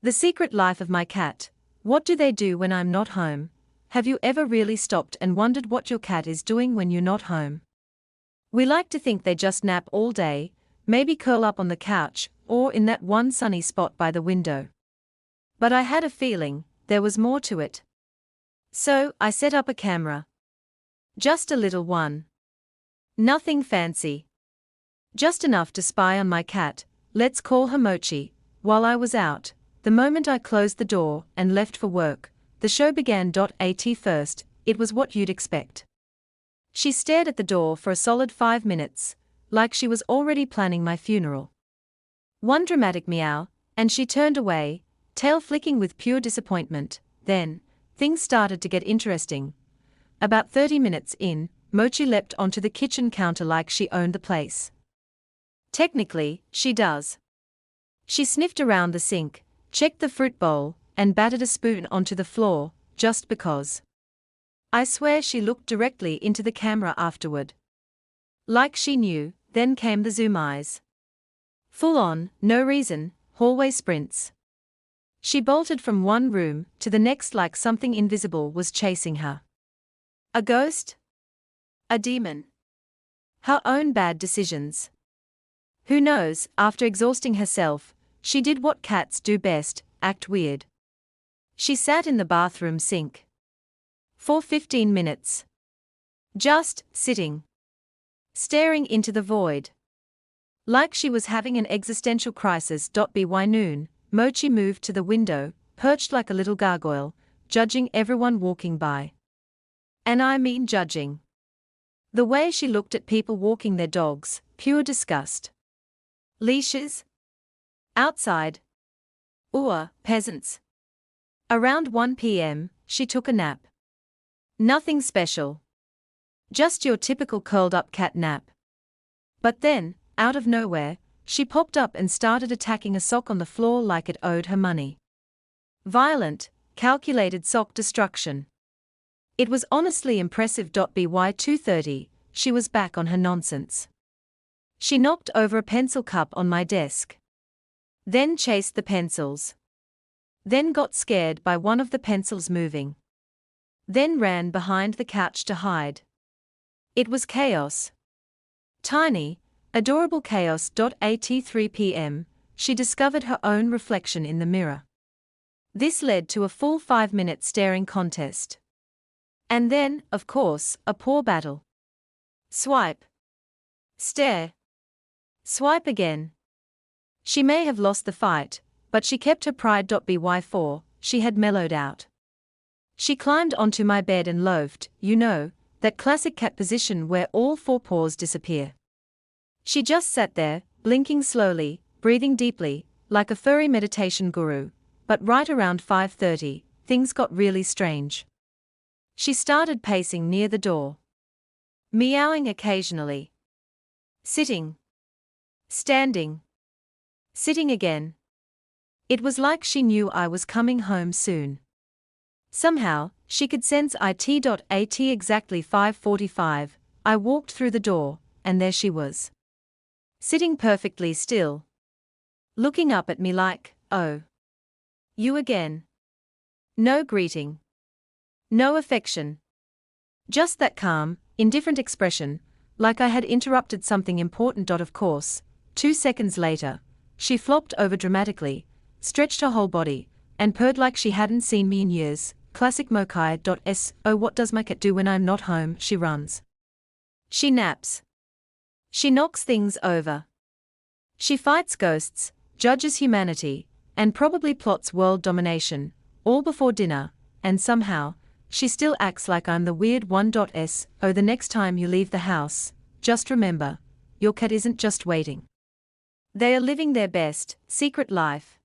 The secret life of my cat. What do they do when I'm not home? Have you ever really stopped and wondered what your cat is doing when you're not home? We like to think they just nap all day, maybe curl up on the couch, or in that one sunny spot by the window. But I had a feeling there was more to it. So, I set up a camera. Just a little one. Nothing fancy. Just enough to spy on my cat, let's call her Mochi, while I was out. The moment I closed the door and left for work, the show began. At first, it was what you'd expect. She stared at the door for a solid 5 minutes, like she was already planning my funeral. One dramatic meow, and she turned away, tail flicking with pure disappointment. Then, things started to get interesting. About 30 minutes in, Mochi leapt onto the kitchen counter like she owned the place. Technically, she does. She sniffed around the sink, checked the fruit bowl, and batted a spoon onto the floor, just because. I swear she looked directly into the camera afterward. Like she knew. Then came the zoom eyes. Full on, no reason, hallway sprints. She bolted from one room to the next like something invisible was chasing her. A ghost? A demon? Her own bad decisions? Who knows? After exhausting herself, she did what cats do best, act weird. She sat in the bathroom sink. For 15 minutes. Just sitting. Staring into the void. Like she was having an existential crisis. By noon, Mochi moved to the window, perched like a little gargoyle, judging everyone walking by. And I mean judging. The way she looked at people walking their dogs, pure disgust. Leashes? Outside. Peasants. Around 1 p.m., she took a nap. Nothing special. Just your typical curled-up cat nap. But then, out of nowhere, she popped up and started attacking a sock on the floor like it owed her money. Violent, calculated sock destruction. It was honestly impressive. By 2:30, she was back on her nonsense. She knocked over a pencil cup on my desk. Then chased the pencils. Then got scared by one of the pencils moving. Then ran behind the couch to hide. It was chaos. Tiny, adorable chaos. At 3 p.m., she discovered her own reflection in the mirror. This led to a full 5-minute staring contest. And then, of course, a paw battle. Swipe. Stare. Swipe again. She may have lost the fight, but she kept her pride. By 4, she had mellowed out. She climbed onto my bed and loafed, that classic cat position where all 4 paws disappear. She just sat there, blinking slowly, breathing deeply, like a furry meditation guru. But right around 5:30, things got really strange. She started pacing near the door. Meowing occasionally. Sitting. Standing. Sitting again. It was like she knew I was coming home soon. Somehow, she could sense it. At exactly 5:45, I walked through the door, and there she was. Sitting perfectly still. Looking up at me like, oh. You again. No greeting. No affection. Just that calm, indifferent expression, like I had interrupted something important. Of course, 2 seconds later, she flopped over dramatically, stretched her whole body, and purred like she hadn't seen me in years. Classic Mochi. Oh, what does my cat do when I'm not home? She runs. She naps. She knocks things over. She fights ghosts, judges humanity, and probably plots world domination, all before dinner, and somehow, she still acts like I'm the weird one. The next time you leave the house, just remember, your cat isn't just waiting. They are living their best, secret life.